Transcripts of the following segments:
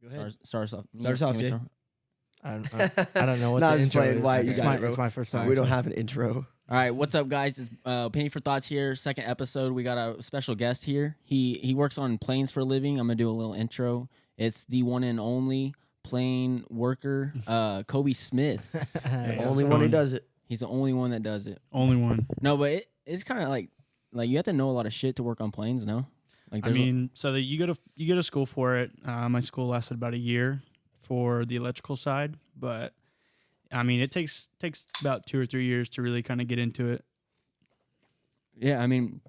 Go ahead. Start us off. Start us off, Jay. I don't know what Nah, the just intro playing. is. Why you got it, bro? It's my first time. We don't have an intro. All right, what's up, guys? It's Penny for Thoughts here. Second episode. We got a special guest here. He works on planes for a living. I'm gonna do a little intro. It's the one and only plane worker, Colby Smith. Hey, Only one who does it. He's the only one that does it. Only one. No, but it's kind of like you have to know a lot of shit to work on planes. No, like I mean, so that you go to school for it. My school lasted about a year for the electrical side, but I mean, it takes about 2 or 3 years to really kind of get into it. yeah. I mean,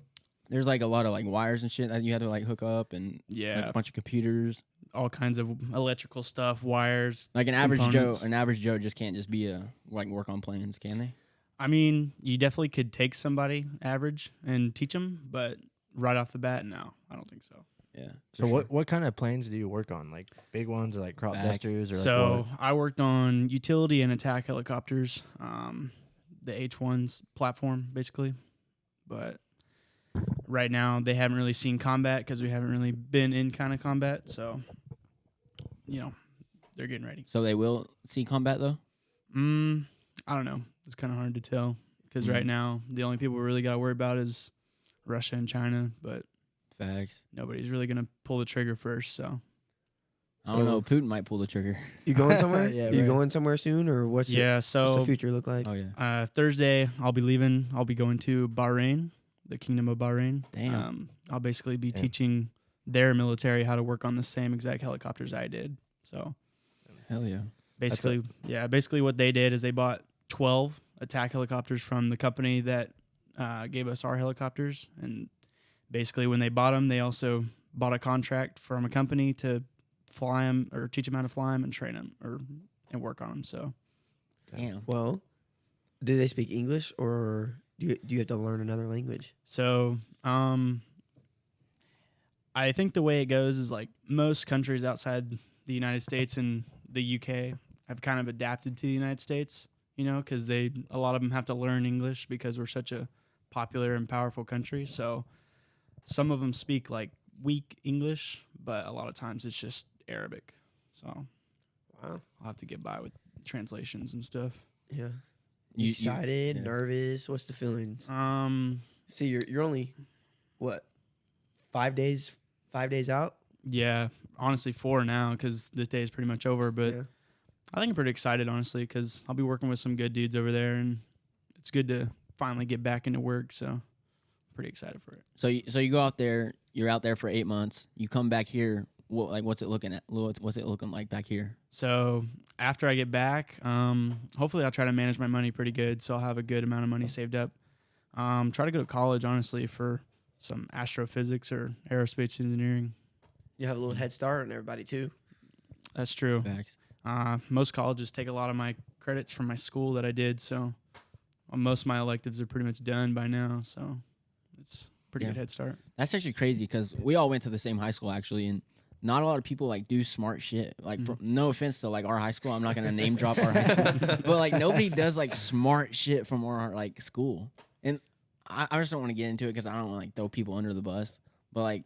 there's like a lot of like wires and shit that you have to like hook up and Yeah, like, a bunch of computers. all kinds of electrical stuff, wires. Like an average components. Joe just can't just be work on planes, can they? I mean, you definitely could take somebody average and teach them, but right off the bat, no, I don't think so. Yeah. So what kind of planes do you work on? Like big ones or like crop Facts. dusters or So like I worked on utility and attack helicopters, the H-1's platform, basically. But right now, they haven't really seen combat because we haven't really been in kind of combat. So, they're getting ready. So they will see combat though. I don't know. It's kind of hard to tell because right now, the only people we really got to worry about is Russia and China. But Facts. nobody's really going to pull the trigger first. So, I don't know. Putin might pull the trigger. You going somewhere? Yeah, You right. going somewhere soon, or what's yeah. what's So the future look like? Oh yeah. Thursday, I'll be leaving. I'll be going to Bahrain, the Kingdom of Bahrain. Damn. I'll basically be Damn. teaching their military how to work on the same exact helicopters I did. So Hell yeah. basically what they did is they bought 12 attack helicopters from the company that gave us our helicopters. And basically when they bought them, they also bought a contract from a company to fly them or teach them how to fly them and train them and work on them. So Damn. Well, do they speak English, or do you have to learn another language? So, I think the way it goes is like most countries outside the United States and the UK have kind of adapted to the United States, because a lot of them have to learn English because we're such a popular and powerful country. So some of them speak like weak English, but a lot of times it's just Arabic. So Wow. I'll have to get by with translations and stuff. Yeah. You- Excited, yeah. nervous. What's the feelings? See, you're only what 5 days out. Yeah, honestly 4 now because this day is pretty much over, but Yeah. I think I'm pretty excited, honestly, because I'll be working with some good dudes over there, and it's good to finally get back into work. So, I'm pretty excited for it. So you go out there. You're out there for 8 months. You come back here. What's it looking at? What's it looking like back here? So, after I get back, hopefully I'll try to manage my money pretty good, so I'll have a good amount of money saved up. Try to go to college, honestly, for some astrophysics or aerospace engineering. You have a little head start on everybody too. That's true. Facts. Most colleges take a lot of my credits from my school that I did, so most of my electives are pretty much done by now. So, it's a pretty Yeah. good head start. That's actually crazy because we all went to the same high school actually, and not a lot of people like do smart shit. Like, no offense to like our high school, I'm not gonna name drop our high school, but like nobody does like smart shit from our like school. And I just don't want to get into it because I don't want to like throw people under the bus. But like,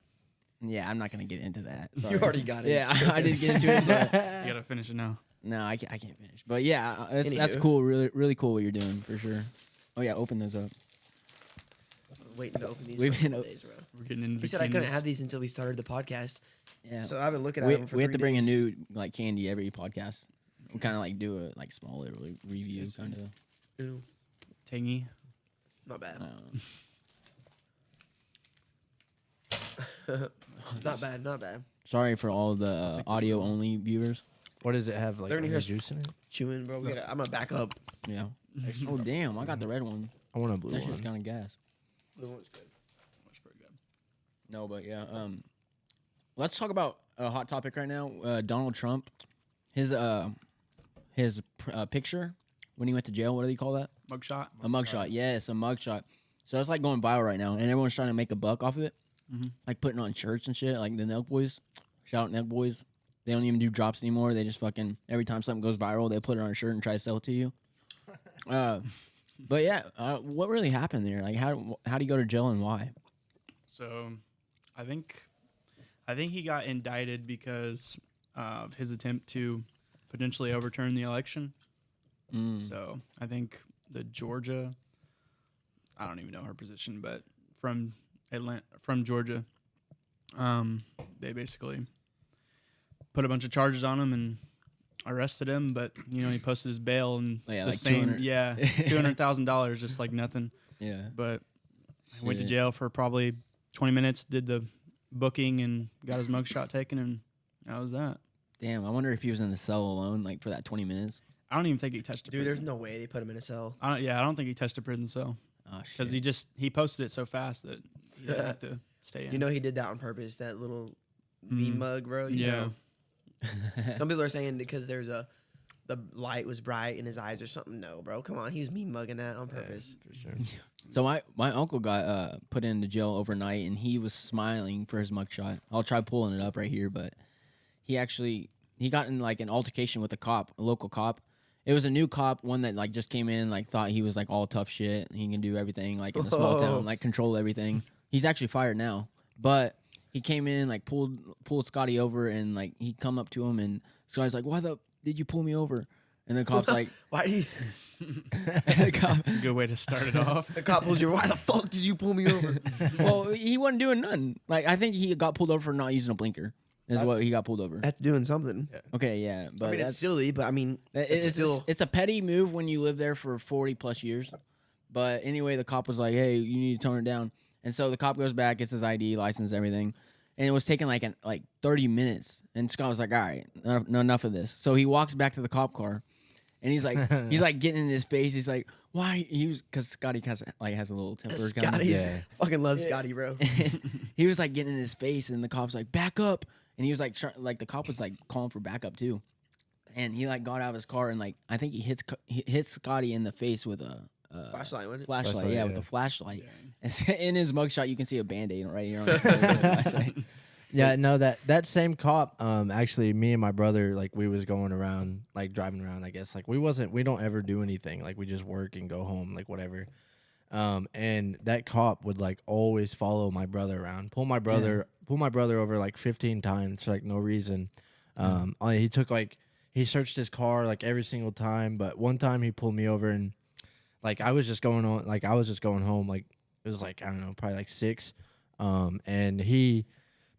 yeah, I'm not gonna get into that. Sorry. You already got it. Yeah, I did get into it, but You gotta finish it now. no, I can't finish. But yeah, that's Anywho. cool. Really, really cool what you're doing for sure. Oh yeah, open those up. Waiting to open these. We've for been 4 days, bro. We're getting into He the said I couldn't canvas. have these until we started the podcast, Yeah. so I've been looking at we them for we have 3 to bring days. a new like candy every podcast. We kind of like do a like small little review Yes, kind of. Ew, Tangy. not bad. Uh, Not bad. sorry for all the audio only viewers. what does it have? Like They're gonna any hear juice in it? Chewing, bro. I'm gonna back up. Yeah. Oh damn! I got the red one. I want a blue That one. shit's kind of gas. Blue one's good. That's pretty good. No, but yeah. Let's talk about a hot topic right now. Donald Trump, his picture when he went to jail. What do they call that? Mugshot. A mugshot. Yes, a mugshot. So it's like going viral right now, and everyone's trying to make a buck off of it. Like putting on shirts and shit. Like the Nelk Boys. Shout out Nelk Boys. They don't even do drops anymore. They just fucking every time something goes viral, they put it on a shirt and try to sell it to you. But yeah, what really happened there? Like how do you go to jail and why? So, I think he got indicted because of his attempt to potentially overturn the election. Mm. So I think the Georgia, I don't even know her position, but from Georgia, they basically put a bunch of charges on him and arrested him. But he posted his bail and Yeah, the like same, $200. $200,000, just like nothing. Yeah. But he went to Shit. jail for probably 20 minutes, did the booking and got his mugshot taken, and that was that. Damn, I wonder if he was in the cell alone, like for that 20 minutes. I don't even think he touched a Dude, prison. there's no way they put him in a cell. I don't think he touched a prison cell Oh because shit. he posted it so fast that he didn't have to stay in. He did that on purpose. That little mean mug, bro. Yeah. Some people are saying because the light was bright in his eyes or something. No, bro. Come on. He was mean mugging that on purpose. For sure. So my uncle got put into jail overnight, and he was smiling for his mugshot. I'll try pulling it up right here, but he got in like an altercation with a local cop. It was a new cop, one that like just came in, like thought he was like all tough shit. He can do everything, like in a small town, like control everything. He's actually fired now, but he came in, like pulled Scotty over, and like he come up to him, and Scotty's like, "Why did you pull me over?" And the cop's like, Why do you? the cop, Good way to start it off. The cop pulls you. Why the fuck did you pull me over? well, he wasn't doing nothing. Like I think he got pulled over for not using a blinker. Is what That's- he got pulled over. That's doing something. Okay, yeah, but I mean, it's that's silly, but I mean, it's still. it's a petty move when you live there for 40 plus years. But anyway, the cop was like, "Hey, you need to tone it down." And so the cop goes back, gets his ID, license, everything, and it was taking like 30 minutes. And Scott was like, "All right, enough of this." So he walks back to the cop car, and he's like getting in his face. He's like, "Why?" Because Scotty has a little temper. Scotty's fucking love Scotty, bro. He was like getting in his face, and the cop's like, "Back up!" And he was like, the cop was like calling for backup too. And he like got out of his car, and like I think he hits Scotty in the face with a Flashlight, wasn't it? flashlight, Flashlight, with yeah. the flashlight. And in his mugshot, you can see a Band-Aid right here on his flashlight. Yeah, no, that same cop, actually, me and my brother, like, we was going around, like, driving around, I guess. Like, we don't ever do anything. Like, we just work and go home, like, whatever. And that cop would, like, always follow my brother around, pull my brother over, like, 15 times for, like, no reason. He took, like, he searched his car, like, every single time. But one time he pulled me over, and, like, I was just going home, like, it was, like, I don't know, probably, like, 6. And he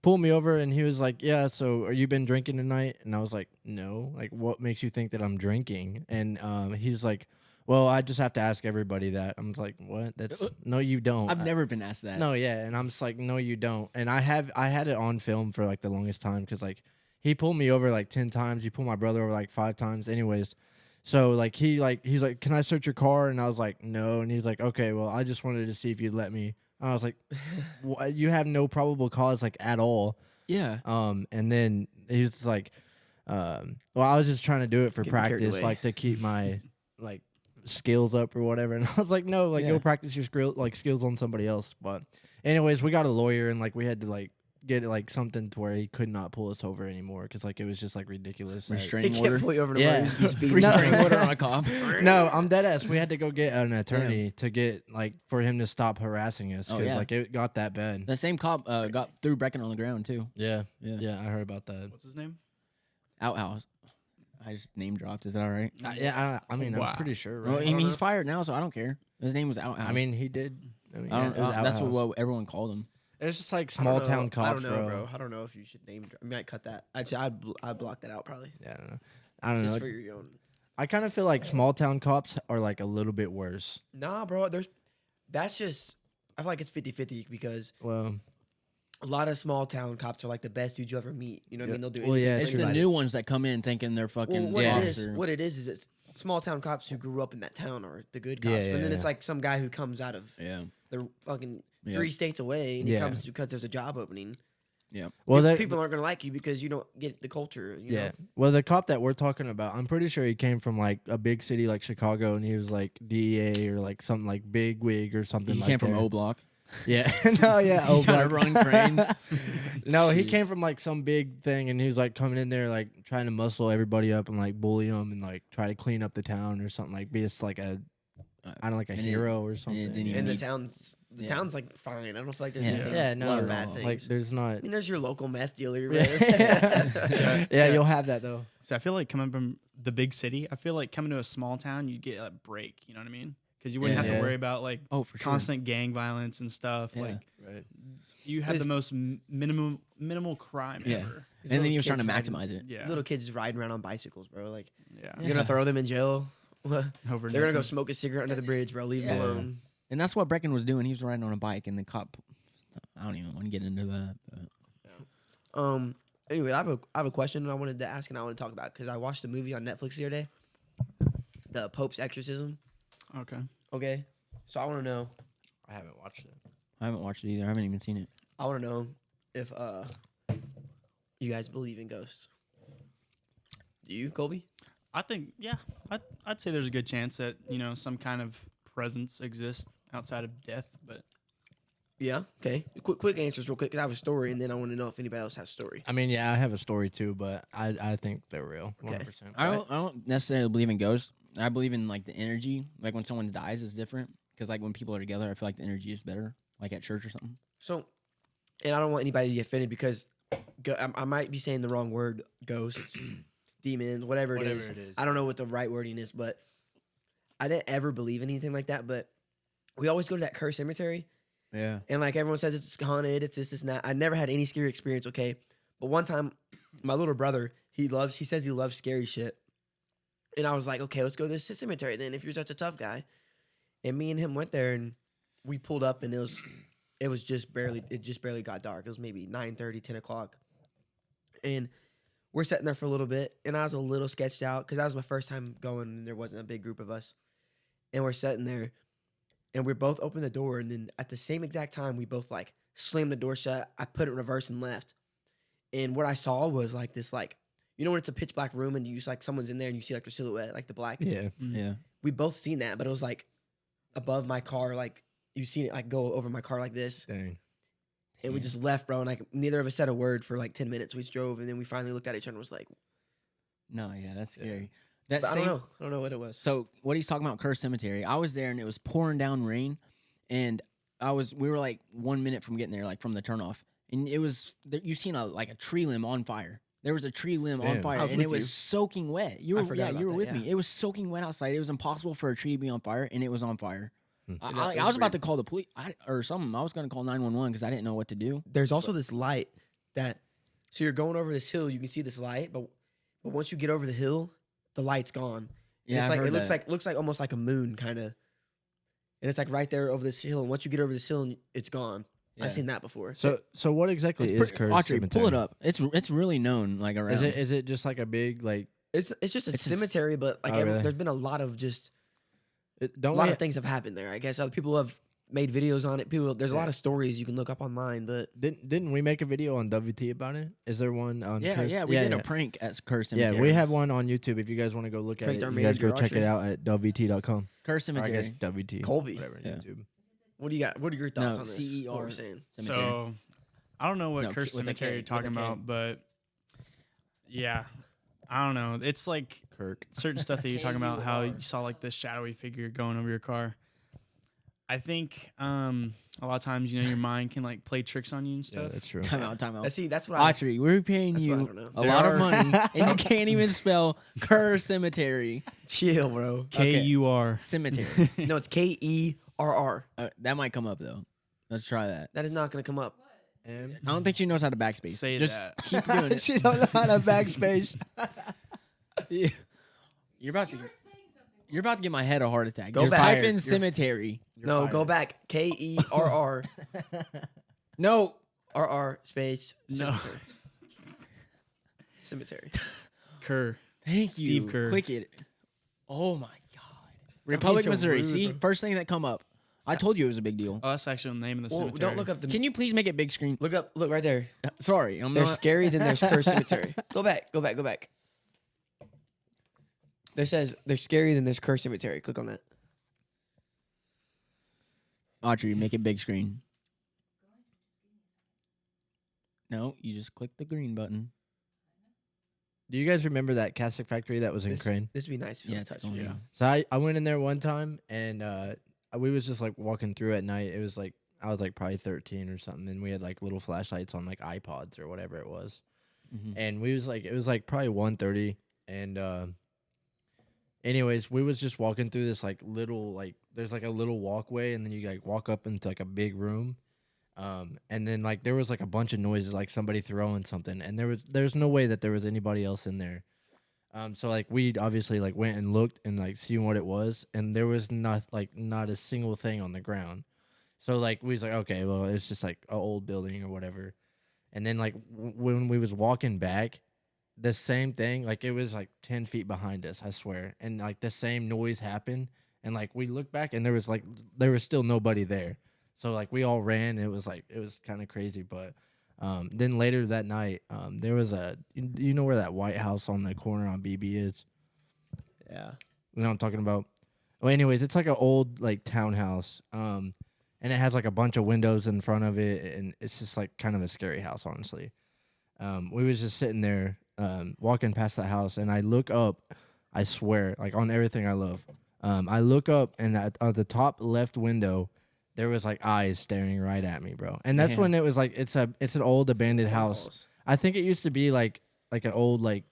pulled me over, and he was like, "Yeah, so are you been drinking tonight?" And I was like, "No. Like, what makes you think that I'm drinking?" And he's like, "Well, I just have to ask everybody that." I'm just like, "What? That's no, you don't." I've never been asked that. No, yeah, and I'm just like, "No, you don't." And I had it on film for like the longest time because like he pulled me over like 10 times. He pulled my brother over like 5 times. Anyways, so like he's like, "Can I search your car?" And I was like, "No." And he's like, "Okay, well, I just wanted to see if you'd let me." I was like, "You have no probable cause like at all." Yeah. And then he's like, well, I was just trying to do it for Getting carried practice, away. like to keep my like skills up or whatever. And I was like, "No, like Yeah. go practice your skills on somebody else." But anyways, we got a lawyer, and like we had to like get like something to where he could not pull us over anymore because like it was just like ridiculous. Like, He Restraining can't order. pull you over Yeah. to speed. Restraining order on a cop. no, I'm dead ass. We had to go get an attorney to get like for him to stop harassing us Oh, because yeah. like it got that bad. The same cop got threw Brecken on the ground too. Yeah, Yeah. yeah, I heard about that. What's his name? Outhouse. I just name dropped. Is that all right? I mean, Wow. I'm pretty sure, Well, right? I mean, he's fired now, so I don't care. His name was Outhouse. I mean, he did. I mean, I don't. it was that's Outhouse. what everyone called him. It's just like I don't small know. town cops, I don't know, bro. I don't know if you should name. I might cut that. Actually, I'd block that out probably. Yeah, I don't know. Just for your own. I kind of feel like small town cops are like a little bit worse. Nah, bro. That's just. I feel like it's 50-50 because Well, a lot of small town cops are like the best dudes you ever meet. You know what I mean? They'll do Well, anything. yeah, for It's true. the anybody. new ones that come in thinking they're fucking. Well, Yeah. what it is it's small town cops who grew up in that town are the good cops. Yeah, but yeah, then it's yeah. like some guy who comes out of Yeah. the fucking Yeah. 3 states away and Yeah. he comes because there's a job opening. Yeah. well, People aren't gonna like you because you don't get the culture. You yeah. know? Well, the cop that we're talking about, I'm pretty sure he came from like a big city like Chicago, and he was like DEA or like something like big wig or something. He like came from there. O Block. Yeah. No, yeah. He's trying to Block. run crane. No, he Jeez. came from like some big thing, and he was like coming in there like trying to muscle everybody up and like bully them and like try to clean up the town or something, like be like a I don't like a And it- hero or and it something. didn't even And the need- town's Yeah. like fine. I don't feel like there's Yeah. anything Yeah, no, no, bad no. things. like there's not. I mean, there's your local meth dealer. yeah, Right? yeah, you'll have that though. So I feel like coming from the big city, I feel like coming to a small town, you'd get a break. You know what I mean? Because you wouldn't have Yeah. to worry about like Oh, for sure. constant gang violence and stuff. Yeah. Like Right. you have It's- the most minimal crime Yeah. ever. These And then little you're trying to kids maximize it. Yeah. Little kids riding around on bicycles, bro. Like Yeah. you're gonna throw them in jail. They're Over gonna go nothing. smoke a cigarette under the bridge, bro. Leave them Yeah. alone. And that's what Brecken was doing. He was riding on a bike, and the cop. I don't even want to get into that. But. Anyway, I have a question I wanted to ask and I want to talk about because I watched a movie on Netflix the other day, The Pope's Exorcism. Okay. Okay, so I want to know. I haven't watched it. I haven't watched it either. I haven't even seen it. I want to know if you guys believe in ghosts. Do you, Colby? I think I'd say there's a good chance that some kind of presence exists outside of death, but Yeah. Okay. Quick answers, real quick. 'Cause I have a story, and then I want to know if anybody else has a story. I mean, yeah, I have a story too, but I think they're real. Okay. 100%. I don't necessarily believe in ghosts. I believe in like the energy. Like when someone dies is different because like when people are together, I feel like the energy is better. Like at church or something. So, and I don't want anybody to get offended because I might be saying the wrong word: ghosts, demons, whatever it is. I don't know what the right wording is, but I didn't ever believe anything like that. But we always go to that cursed cemetery. Yeah. And like everyone says it's haunted, it's this and that. I never had any scary experience, okay? But one time, my little brother, he says he loves scary shit. And I was like, okay, let's go to this cemetery then if you're such a tough guy. And me and him went there and we pulled up and it just barely got dark. It was maybe 9:30, 10 o'clock. And we're sitting there for a little bit and I was a little sketched out because that was my first time going and there wasn't a big group of us. And we're sitting there. And we both opened the door, and then at the same exact time, we both like slammed the door shut. I put it in reverse and left. And what I saw was like this, like when it's a pitch black room and you like someone's in there and you see like their silhouette, like the black. Yeah. Yeah. We both seen that, but it was like above my car, like you seen it like go over my car like this, Dang. and we just left, bro. And like neither of us said a word for like 10 minutes. We just drove, and then we finally looked at each other and was like, No, yeah, that's scary. That but I same, don't know. I don't know what it was. So what he's talking about, cursed cemetery. I was there and it was pouring down rain, and we were like 1 minute from getting there, like from the turnoff, and it was you seen a tree limb on fire. There was a tree limb on Damn. fire, I was and it with was you. soaking wet. You I were forgot you about were that, with yeah. me. It was soaking wet outside. It was impossible for a tree to be on fire, and it was on fire. Hmm. And that I was was about weird. to call the police or something. I was going to call 911 because I didn't know what to do. There's also this light that, so you're going over this hill, you can see this light, but once you get over the hill, the light's gone. And Yeah, it's I've like heard it looks that. looks like almost like a moon kind of, and it's like right there over this hill. And once you get over this hill, it's gone. Yeah. I've seen that before. So what exactly is cursed Autry, cemetery? pull it up. It's really known like around. Is it just like a big like? It's just a It's a cemetery, but like Oh, really? there's been a lot of a Don't lot we? of things have happened there. I guess other people have made videos on it. There's a lot of stories you can look up online, but Didn't we make a video on WT about it? Is there one on? Yeah, cursed? yeah, we did a prank at Cursed Yeah, Cemetery. we have one on YouTube. If you guys want to go look at Pranked it, our you guys go manager, check it Archer. out at WT.com. Cursed Or I Cemetery. guess WT. Colby. Whatever. Yeah. YouTube. what do you got? What are your thoughts No, on this? CER. What we're saying? Cemetery. So I don't know what No, cursed with a cemetery K, you're talking with a K. about, but yeah, I don't know. It's like Kirk. certain stuff that you're talking about, how KUR. you saw like this shadowy figure going over your car. I think a lot of times, your mind can like play tricks on you and Yeah, stuff. that's true. Time out. That's what I. Autry, we're paying That's what I you don't know. a There lot are- of money, and you can't even spell Cursed Cemetery. Chill, bro. KUR. Cemetery. No, it's KERR. That might come up though. Let's try that. That is not going to come up. I don't think she knows how to backspace. Say Just that. keep doing it. she don't know how to backspace. Yeah. You're about to give my head a heart attack. Go Just back. type You're- in cemetery. No, go back. KERR. No. RR space No. cemetery. Cemetery. Kerr. Thank you. Steve Kerr. Click it. Oh my god. being Republic, so Missouri. rude, See, bro. first thing that come up. I told you it was a big deal. Oh, that's actually the name of the Well, cemetery. don't look up the. Can you please make it big screen? Look right there. Sorry, I'm There's not. scary, then there's cursed cemetery. Go back. There says there's scary, then there's cursed cemetery. Click on that. Audrey, make it big screen. No, you just click the green button. Do you guys remember that casting factory that was in Crane? This would be nice if it was touched. cool, Yeah. So I went in there one time and we was just like walking through at night. It was like I was like probably 13 or something, and we had like little flashlights on like iPods or whatever it was. And we was like, it was like probably 1:30, and anyways, we was just walking through this like little like there's like a little walkway, and then you like walk up into like a big room, and then like there was like a bunch of noises, like somebody throwing something, and there's no way that there was anybody else in there. So like we obviously like went and looked and like seen what it was, and there was not a single thing on the ground. So like we was like, okay, well it's just like an old building or whatever. And then like when we was walking back, the same thing, like it was like 10 feet behind us, I swear, and like the same noise happened, and like we looked back and there was still nobody there. So like we all ran. And it was kind of crazy, but. Then later that night, there was you know where that White House on the corner on BB is? Yeah. You know what I'm talking about? Well, anyways, it's like an old like townhouse, and it has like a bunch of windows in front of it, and it's just like kind of a scary house, honestly. We was just sitting there, walking past the house, and I look up, I swear, like on everything I love. I look up, and at the top left window, there was like eyes staring right at me, bro. And that's when it was like it's an old abandoned house. I think it used to be like an old like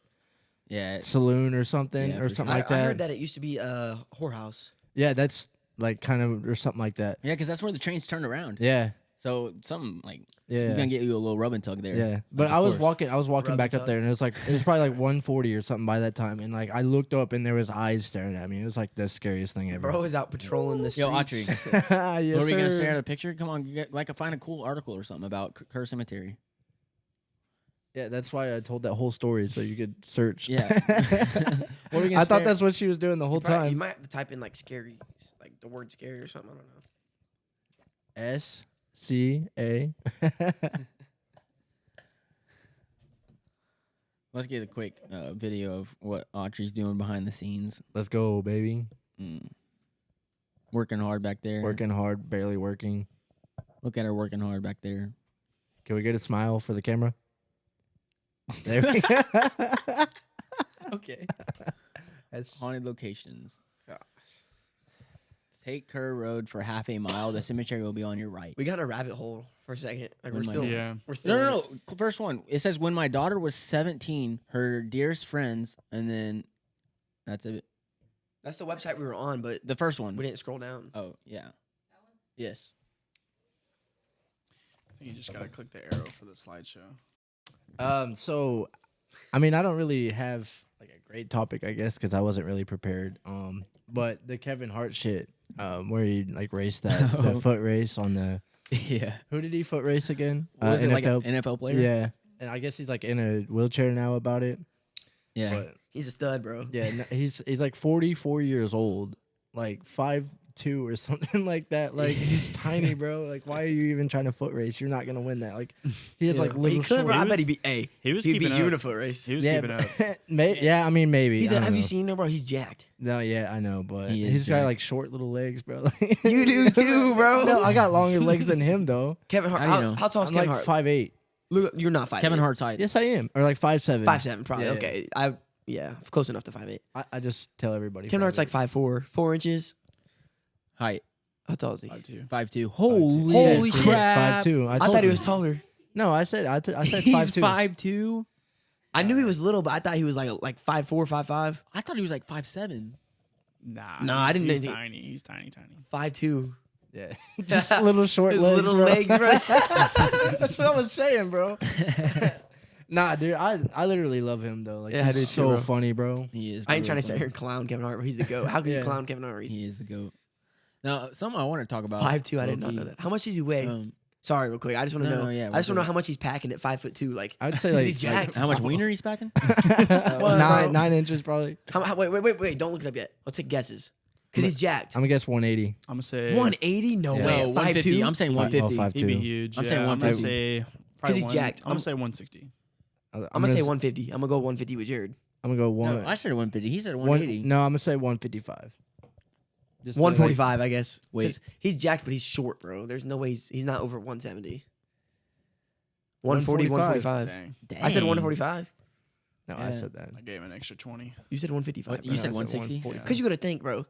saloon or something like that. I heard that it used to be a whorehouse. Yeah, that's like kind of or something like that. Yeah, because that's where the trains turn around. Yeah. So something like Yeah. you're gonna get you a little rub and tug there. Yeah, but Like, I was course. walking back up there, and it was probably like 1:40 or something by that time, and like I looked up and there was eyes staring at me. It was like the scariest thing ever. Bro is out patrolling the streets. Yo, Autry, Yes, what are we gonna sir. stare at a picture? Come on, find a cool article or something about Kerr Cemetery. Yeah, that's why I told that whole story so you could search. Yeah. What are we gonna I thought stare- that's what she was doing the whole You time. might have to type in like scary, like the word scary or something. I don't know. SCA. Let's get a quick video of what Autry's doing behind the scenes. Let's go, baby. Working hard back there. Working hard, barely working. Look at her working hard back there. Can we get a smile for the camera? There we go. Okay. That's Haunted locations. Gosh. Take Kerr Road for half a mile. The cemetery will be on your right. We got a rabbit hole for a second. Like When my- we're still. No. First one. It says when my daughter was 17, her dearest friends, and then that's it. That's the website we were on, but The first one. we didn't scroll down. Oh yeah. Yes. I think you just gotta click the arrow for the slideshow. So, I mean, I don't really have like a great topic, I guess, because I wasn't really prepared. But the Kevin Hart shit, where he like raced the foot race on the. Yeah. Who did he foot race again? Was it like an NFL. NFL player? Yeah, and I guess he's like in a wheelchair now about it. Yeah. But He's a stud, bro. yeah, he's like 44 years old, like 5'2" or something like that. Like he's tiny, bro. Like why are you even trying to foot race? You're not gonna win that. Like he has like Well, he little could, bro. I short. bet he beat. Hey, He was he'd keeping beat you up. in a foot race. He was Yeah, keeping up. yeah, I mean maybe. He's I a, don't have you know. seen him, bro? He's jacked. No, yeah, I know, but He is he's got jacked. like short little legs, bro. You do too, bro. No, I got longer legs than him though. Kevin Hart. How do you know? How tall is I'm Kevin like Hart? 5'8". Look, you're not 5'8". Kevin Hart's height. Yes, I am, or like 5'7". 5'7", probably. Yeah, Okay, yeah, close enough to 5'8". I just tell everybody. Kevin Hart's 5'8". like 5'4", 4 inches. Height. How tall is he? 5'2". 5'2". Holy, Holy Yeah, crap! 5'2". I told thought he you. was taller. No, I said I said He's 5'2". 5'2". I knew he was little, but I thought he was like 5'4", 5'5". I thought he was like 5'7". Nah, I didn't He's think- tiny. He's tiny. 5'2". Yeah, just little short His legs, little bro. legs, bro. That's what I was saying, bro. Nah, dude, I literally love him though. Like, Yeah, I he's do too, so bro. funny, bro. He is. I ain't trying to really sit here and clown Kevin Hart, but he's the GOAT. How can Yeah. you clown Kevin Hart? funny. He is the GOAT. Now, something I want to talk about. 5'2". I did not low-key. know that. How much does he weigh? Um, Sorry, real quick. I just want to No, know. no, yeah, I just want to know we'll how much he's packing at 5'2". Like, I'd say is like he jacked? how much wiener he's packing? What, nine bro? 9 inches probably. Wait. Don't look it up yet. I'll take guesses. Because he's jacked. I'm gonna guess 180. I'm gonna say 180? No Yeah. way. No, At 150. 5'2"? I'm saying Oh, 150. 5'2". he'd be huge. I'm saying I'm gonna 150. say 'Cause he's jacked. I'm gonna say 160. I'm gonna say 150. I'm gonna go 150 with Jared. I'm gonna go one. No, I said 150. He said one 180. no, I'm gonna say 155. Just 145, I guess. Wait. 'Cause he's jacked, but he's short, bro. There's no way he's not over 170. 140, 145. Dang. Dang. I said 145. No, I Yeah. said that. I gave him an extra 20. You said 155. What, you said I said 160? 140. Because you got to think, bro.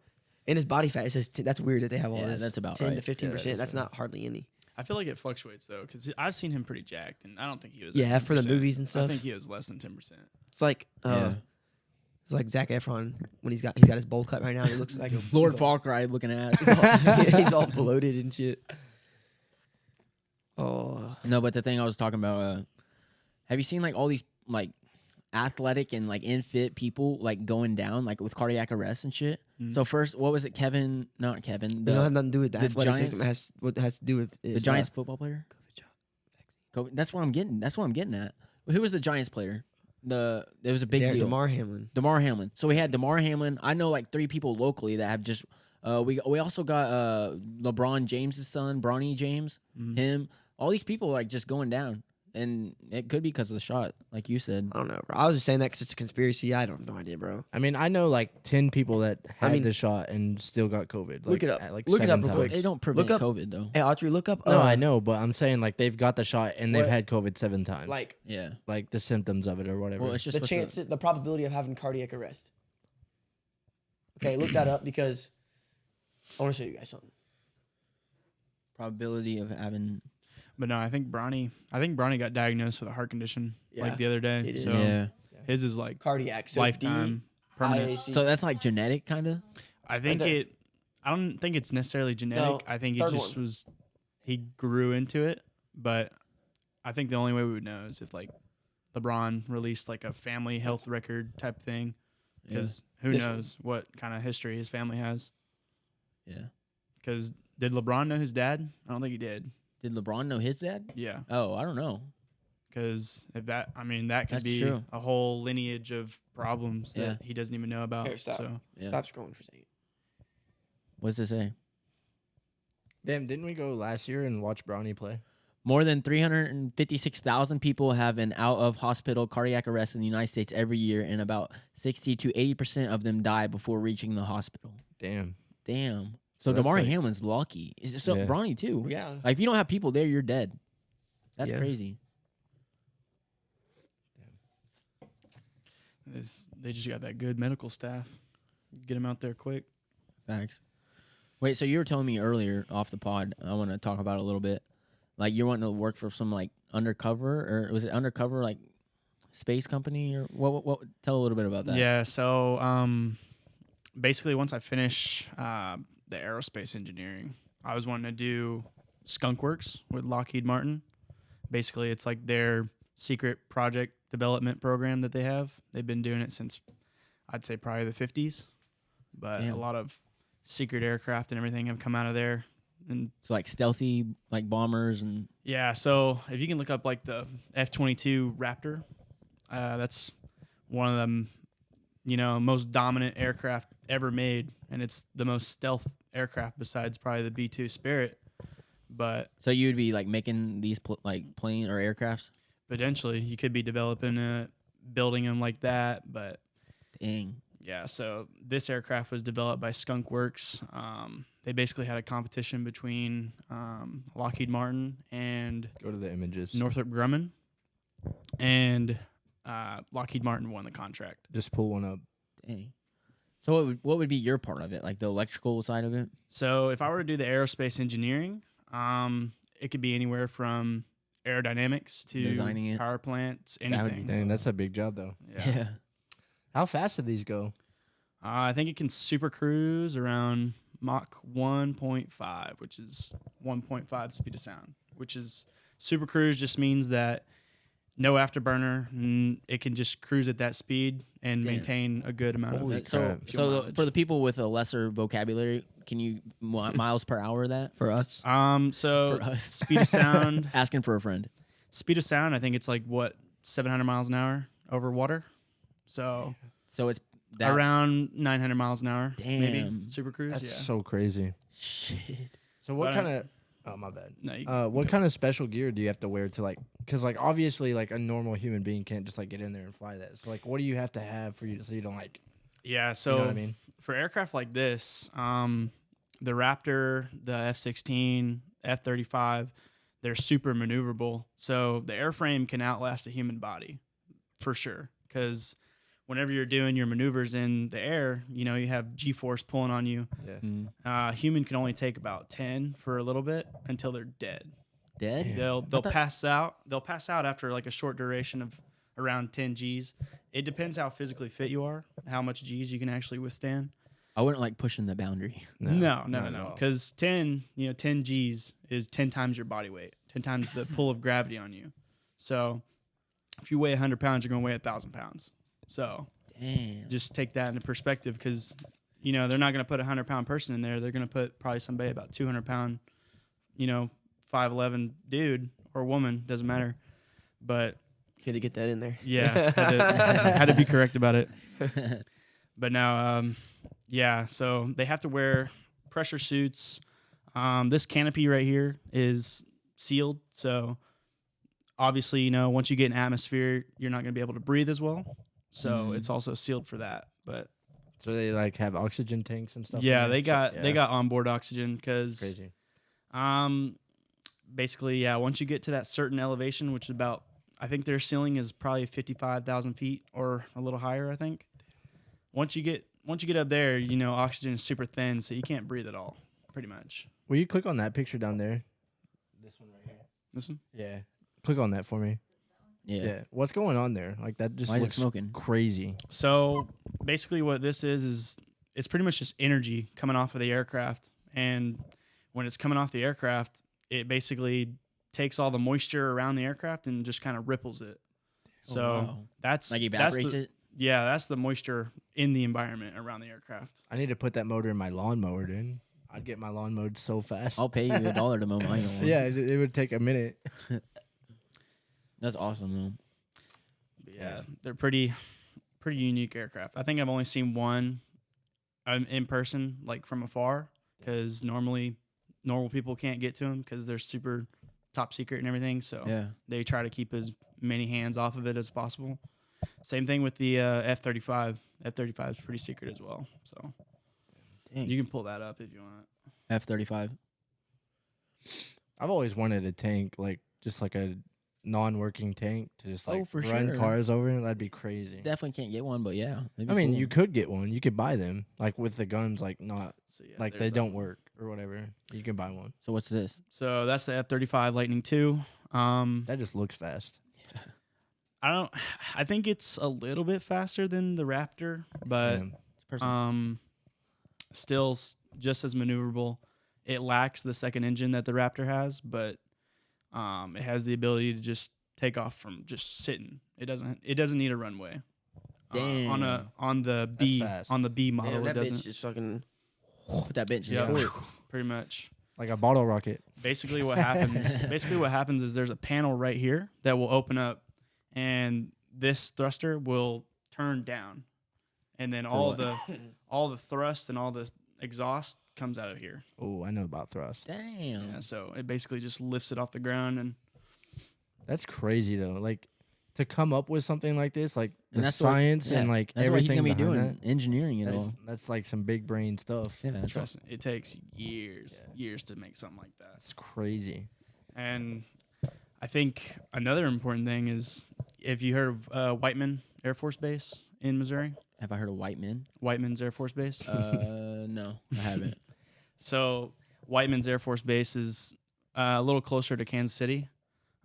In his body fat, it says that's weird that they have all Yeah, this. that's about 10 to right. 15%. Yeah, That's right. not hardly any. I feel like it fluctuates though, because I've seen him pretty jacked, and I don't think he was. Yeah, at for the 10%. movies and I stuff. think he was less than 10%. It's like Yeah. it's like Zac Efron when he's got his bowl cut right now. He looks like a Lord he's all- Falkreich looking at. he's all bloated and shit. Oh, No, but the thing I was talking about, have you seen like all these like athletic and like infit people like going down like with cardiac arrest and shit? Mhm. So first, what was it? Not Kevin. it don't have nothing to do with that. the Athletics. Giants- It has what it has to do with The is, Giants football player. COVID shot. That's what I'm getting. That's what I'm getting at. Who was the Giants player? It was a big deal. DeMar Hamlin. DeMar Hamlin. So we had DeMar Hamlin. I know like 3 people locally that have just. We also got LeBron James' son, Bronny James. Mhm. Him. All these people like just going down, and it could be because of the shot, like you said. I don't know, bro. I was just saying that because it's a conspiracy. I don't have no idea, bro. I mean, I know like 10 people that had mean- the shot and still got COVID. Look like, it up. at, like Look it up 7 real quick. times. They don't prevent up- COVID though. Hey, Autry, look up. No, I know, but I'm saying like they've got the shot and they've What? had COVID 7 times. Like Yeah. Like the symptoms of it or whatever. Well, it's just the what's chances, the probability of having cardiac arrest. Okay, look that up because I want to show you guys something. probability of having. But no, I think Bronny got diagnosed with a heart condition Yeah, like the other day. he did. So Yeah. his is like Cardiac, so lifetime permanent. DIAC. So that's like genetic, kind of. I think And I don't think it's necessarily genetic. No, I think he third just one. he grew into it. But I think the only way we would know is if like LeBron released like a family health record type thing. Because who This one. knows what kind of history his family has. Yeah. Because did LeBron know his dad? I don't think he did. Did LeBron know his dad? Yeah. Oh, I don't know. Because if that could That's be true. a whole lineage of problems that Yeah. he doesn't even know about. Here, stop. So Yeah. Stop scrolling for a second. What's it say? Damn, didn't we go last year and watch Bronny play? More than 356,000 people have an out-of-hospital cardiac arrest in the United States every year, and about 60 to 80% of them die before reaching the hospital. Damn. Damn. So So that's DeMar like- Hamlin's lucky. So Yeah. Bronny too. Yeah. Like if you don't have people there, you're dead. That's Yeah. crazy. they just got that good medical staff. Get him out there quick. Facts. Wait, so you were telling me earlier off the pod, I want to talk about it a little bit. Like you're wanting to work for some like undercover, or was it undercover like space company, or what tell a little bit about that. Yeah. So basically, once I finish the aerospace engineering, I was wanting to do Skunk Works with Lockheed Martin. Basically, it's like their secret project development program that they have. They've been doing it since I'd say probably the 50s, but Damn. a lot of secret aircraft and everything have come out of there. And So like stealthy like bombers and yeah, so if you can look up like the F-22 Raptor, that's one of them, most dominant aircraft ever made, and it's the most stealth aircraft besides probably the B-2 Spirit. But so you'd be like making these like plane or aircrafts. potentially you could be developing it, building them like that. But Dang. yeah, so this aircraft was developed by Skunk Works. They basically had a competition between Lockheed Martin and Go to the images. Northrop Grumman, and Lockheed Martin won the contract. Just pull one up. Dang. So what would be your part of it? Like the electrical side of it? So if I were to do the aerospace engineering, it could be anywhere from aerodynamics to Designing it. power plants, would be anything. Dang, that's a big job though. Yeah. How fast do these go? I think it can super cruise around Mach 1.5, which is 1.5 speed of sound, which is super cruise just means that no afterburner. It can just cruise at that speed and Damn. maintain a good amount Holy of So crap. fuel so mileage. for the people with a lesser vocabulary, can you miles per hour that For us. So for us? speed of sound, Asking for a friend. I think it's like 700 miles an hour over water. So So it's that around 900 miles an hour, maybe Damn. super cruise. That's yeah. so crazy. shit. So what But, kind of? Oh my bad. No, you, What kind of special gear do you have to wear to like? Because like obviously like a normal human being can't just like get in there and fly that. So like, what do you have to have for you so you don't like? yeah. So You know what I mean? for aircraft like this, the Raptor, the F-16, F-35, they're super maneuverable. So the airframe can outlast a human body for sure because whenever you're doing your maneuvers in the air, you know, you have G-force pulling on you. Yeah. Human can only take about 10 for a little bit until they're dead. Dead? They'll thought- pass out. They'll pass out after like a short duration of around 10 Gs. It depends how physically fit you are, how much Gs you can actually withstand. I wouldn't like pushing the boundary. No. not at all. Because 10 Gs is 10 times your body weight, 10 times the pull of gravity on you. So if you weigh 100 pounds, you're going to weigh 1,000 pounds. So Damn. just take that into perspective, because, you know, they're not going to put a 100-pound person in there. They're going to put probably somebody about 200-pound, you know, 5'11" dude or woman, doesn't matter. But Had to get that in there. yeah, had to be correct about it. But now, yeah, so they have to wear pressure suits. This canopy right here is sealed, so obviously, you know, once you get an atmosphere, you're not going to be able to breathe as well. So it's also sealed for that. But So they like have oxygen tanks and stuff. in yeah, there? they got Yeah. they got onboard oxygen because Crazy. basically, yeah, once you get to that certain elevation, which is about, I think their ceiling is probably 55,000 feet or a little higher, I think. Once you get up there, you know, oxygen is super thin, so you can't breathe at all, pretty much. Will you click on that picture down there? This one right here. This one? Yeah. Click on that for me. Yeah. Yeah. What's going on there? Like that just Why is it looks smoking? crazy. So basically what this is it's pretty much just energy coming off of the aircraft. And when it's coming off the aircraft, it basically takes all the moisture around the aircraft and just kind of ripples it. So wow. that's Like that's evaporates the, it? Yeah, that's the moisture in the environment around the aircraft. I need to put that motor in my lawnmower, dude. I'd get my lawn mowed so fast. I'll pay you $1 to mow mine. lawn. Yeah, it would take a minute. That's awesome, though. But yeah, they're pretty unique aircraft. I think I've only seen one in person, like from afar, because normal people can't get to them because they're super top secret and everything. So Yeah. they try to keep as many hands off of it as possible. Same thing with the F-35. F-35 is pretty secret as well. So Dang. you can pull that up if you want. F-35. I've always wanted a tank, like just like a non-working tank to just like for run sure. cars over. That'd be crazy. Definitely can't get one, but yeah. that'd be I mean, cool. you could get one. You could buy them, like with the guns, like not So yeah, like they there's don't work or whatever. You can buy one. So what's this? So that's the F-35 Lightning II. That just looks fast. I think it's a little bit faster than the Raptor, but Yeah. still just as maneuverable. It lacks the second engine that the Raptor has, but it has the ability to just take off from just sitting. It doesn't need a runway. Damn. On the B fast. model, Damn, it that bitch doesn't. just fucking. Put that bench in Yeah, sport. pretty much. Like a bottle rocket. Basically what happens is there's a panel right here that will open up, and this thruster will turn down, and then all what? the thrust and all the exhaust comes out of here. Oh, I know about thrust. Damn. Yeah, so it basically just lifts it off the ground. And That's crazy though. Like to come up with something like this, like And the that's what- science and yeah, like that's what he's everything gonna be behind doing, engineering it that. all. That's like some big brain stuff. Yeah, that's trust me, it takes years to make something like that. That's crazy. And I think another important thing is, if you heard of Whiteman Air Force Base in Missouri, Have I heard of white men? Whiteman's Air Force Base. No, I haven't. So Whiteman's Air Force Base is a little closer to Kansas City.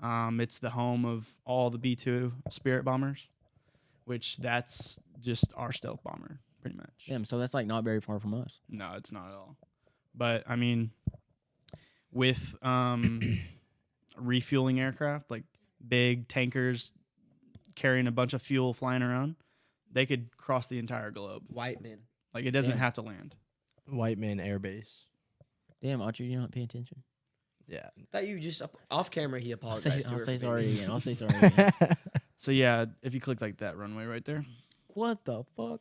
It's the home of all the B-2 Spirit bombers, which that's just our stealth bomber, pretty much. Damn, so that's like not very far from us. No, it's not at all. But I mean, with refueling aircraft, like big tankers carrying a bunch of fuel flying around, they could cross the entire globe. White man. Like, it doesn't Damn. have to land. White Man Air Base. Damn, Audrey, you not pay attention. Yeah. Thought you just off camera. He I'll apologized. say to her for sorry being- again. I'll say sorry again. So yeah, if you click like that runway right there. What the fuck?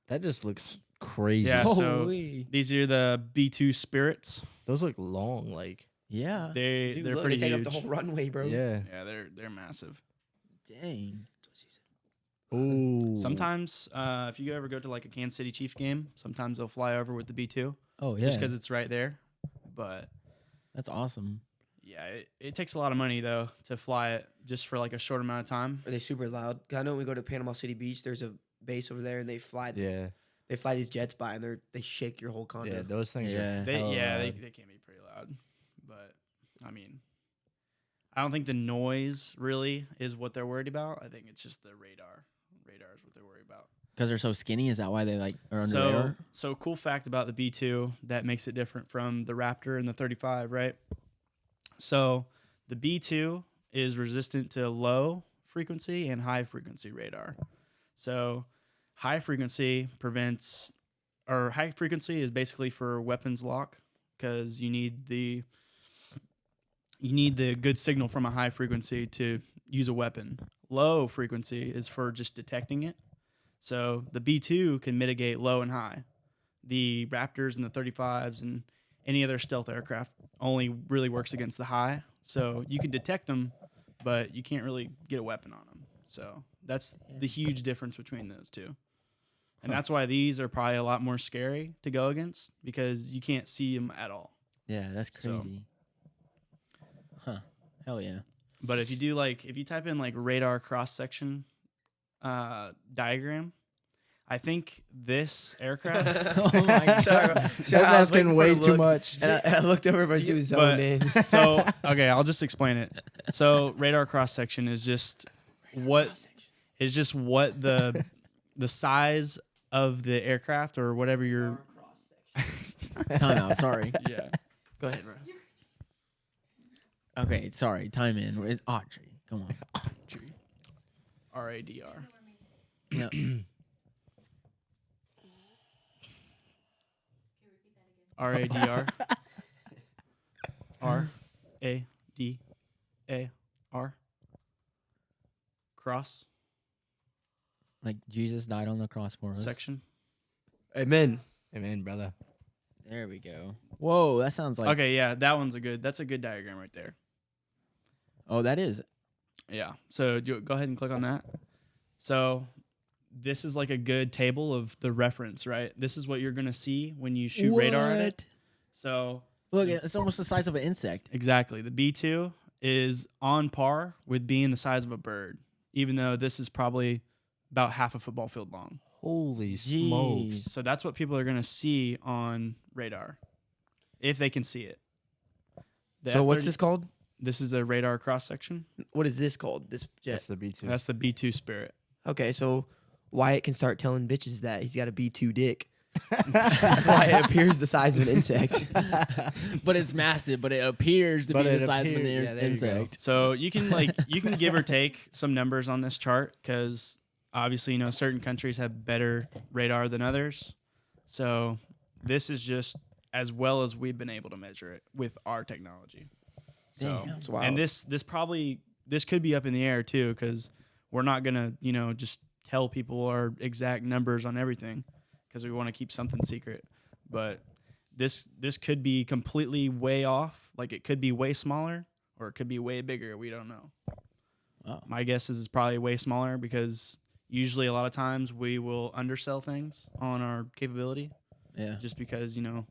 That just looks crazy. Yeah, so Holy. these are the B-2 Spirits. Those look long, like Yeah. Dude, They're look, pretty they take huge. up the whole runway, bro. yeah. Yeah, they're massive. Dang. Ooh. Sometimes, if you ever go to like a Kansas City Chiefs game, sometimes they'll fly over with the B-2 Oh, yeah. just because it's right there. But That's awesome. Yeah, it takes a lot of money though to fly it just for like a short amount of time. Are they super loud? 'Cause I know when we go to Panama City Beach, there's a base over there, and they fly. Yeah. They fly these jets by, and they shake your whole condo. Yeah, those things Yeah. are They hella they loud. can be pretty loud, but I mean, I don't think the noise really is what they're worried about. I think it's just the radar. Radar is what they're worried about. Because they're so skinny, is that why they like are under radar? So cool fact about the B2 that makes it different from the Raptor and the 35, right? So the B2 is resistant to low frequency and high frequency radar. So high frequency high frequency is basically for weapons lock, because you need the good signal from a high frequency to use a weapon. Low frequency is for just detecting it. So the B2 can mitigate low and high. The Raptors and the 35s and any other stealth aircraft only really works against the high. So you can detect them, but you can't really get a weapon on them. So that's the huge difference between those two. And that's why these are probably a lot more scary to go against, because you can't see them at all. Yeah, that's So- crazy. Huh. Hell yeah. But if you type in like radar cross section diagram, I think this aircraft. Oh my God. Sorry, That's I was waiting asking for way the too look, much. And I looked over, but she was zoned in. So okay, I'll just explain it. So radar cross section is just what the size of the aircraft or whatever you're. Time out. Sorry. Yeah. Go ahead, bro. Okay, sorry. Time in. Where's Audrey? Come on. RADR. Yeah. RADR. RADAR. Cross Like Jesus died on the cross for us. section. Amen. Amen, brother. There we go. Whoa, that sounds like. Okay, yeah, that's a good diagram right there. Oh, that is. Yeah. So go ahead and click on that. So this is like a good table of the reference, right? This is what you're going to see when you shoot radar at it. So Look, it's almost the size of an insect. exactly. The B2 is on par with being the size of a bird, even though this is probably about half a football field long. Holy Jeez. smokes. So that's what people are going to see on radar, if they can see it. The So what's F-30 this called? This is a radar cross section. What is this called? This jet. That's the B2. That's the B2 Spirit. Okay, so Wyatt can start telling bitches that he's got a B2 dick. That's why it appears the size of an insect. But it's massive, but it appears to But be it the size of an appears- yeah, there you go. insect. So you can give or take some numbers on this chart, because obviously certain countries have better radar than others. So this is just as well as we've been able to measure it with our technology. So Damn. It's wild. and this could be up in the air too, because we're not gonna just tell people our exact numbers on everything, because we want to keep something secret. But this could be completely way off. Like it could be way smaller, or it could be way bigger. We don't know. Oh. My guess is it's probably way smaller, because usually a lot of times we will undersell things on our capability, Yeah. just because We wanna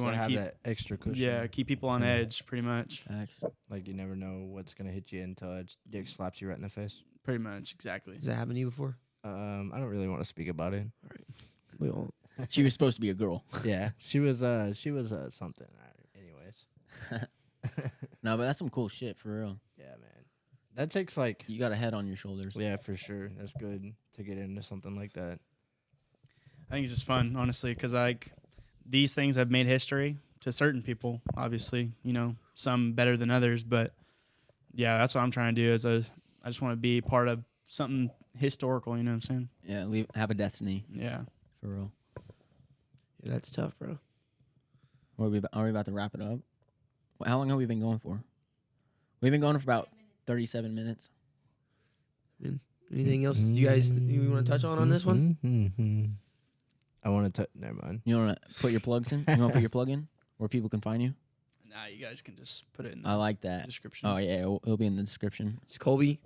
want to have keep- that extra cushion. yeah, keep people on Yeah. edge pretty much. Facts. Like you never know what's gonna hit you until a dick slaps you right in the face. Pretty much, exactly. Has that happened to you before? I don't really want to speak about it. We won't. She was supposed to be a girl. Yeah, she was something. Anyways. No, but that's some cool shit for real. Yeah, man. That takes like You got a head on your shoulders. yeah, for sure. That's good to get into something like that. I think it's just fun, honestly, because these things have made history to certain people. Obviously, some better than others, but yeah, that's what I'm trying to do. Is I just want to be part of something historical. You know what I'm saying? Yeah, have a destiny Yeah. for real. Yeah, that's tough, bro. Are we about to wrap it up? How long have we been going for? We've been going for about 37 minutes. Anything else you guys you want to touch on this one? Mm-hmm. I want to. Never mind. You want to put your plugs in? You want to put your plug in where people can find you? Nah, you guys can just put it in the I like that. description. Oh, yeah, it'll be in the description. It's Colby.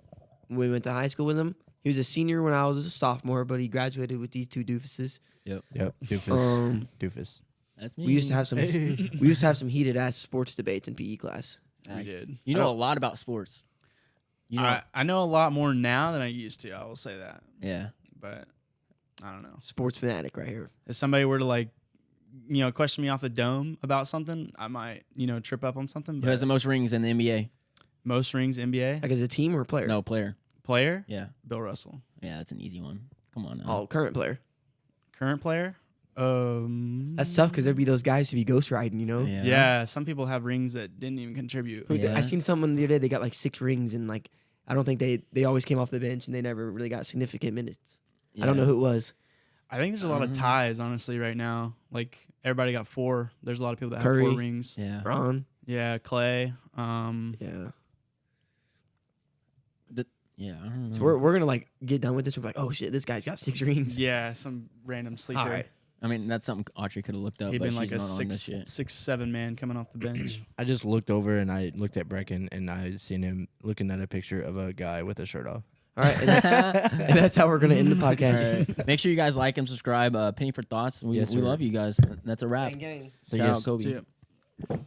We went to high school with him. He was a senior when I was a sophomore, but he graduated with these two doofuses. Yep. Doofus. Doofus. That's me. We used to have some. We used to have some heated ass sports debates in PE class. We Nice. did. You know a lot about sports. You know, I know a lot more now than I used to. I will say that, yeah. but I don't know. Sports fanatic right here. If somebody were to like, question me off the dome about something, I might, trip up on something. Who has the most rings in the NBA? Most rings NBA Like as a team or a player? No, player. player? Yeah. Bill Russell. Yeah, that's an easy one. Come on now. Oh, current player. Current player? That's tough because there'd be those guys who be ghost riding, you know? Yeah. Some people have rings that didn't even contribute. Yeah. I seen someone the other day, they got like 6 rings and like, I don't think they always came off the bench and they never really got significant minutes. I don't know who it was. I think there's a lot of ties, honestly, right now. Like everybody got 4. There's a lot of people that Curry. have 4 rings. Yeah. Ron. Yeah, Clay. Yeah. Yeah. I don't know. So we're gonna like get done with this. We're like, oh shit, this guy's got 6 rings. Yeah, some random sleeper. All right. I mean, that's something Audrey could have looked up, He'd but been she's like a not on this shit. 6'7" man coming off the bench. I just looked over and I looked at Brecken and I seen him looking at a picture of a guy with a shirt off. All right, and that's how we're gonna end the podcast. All right. Make sure you guys like and subscribe. Penny for thoughts. We Yes, we sir. love you guys. That's a wrap. Gang, gang. So Shout yes, out Kobe. See ya.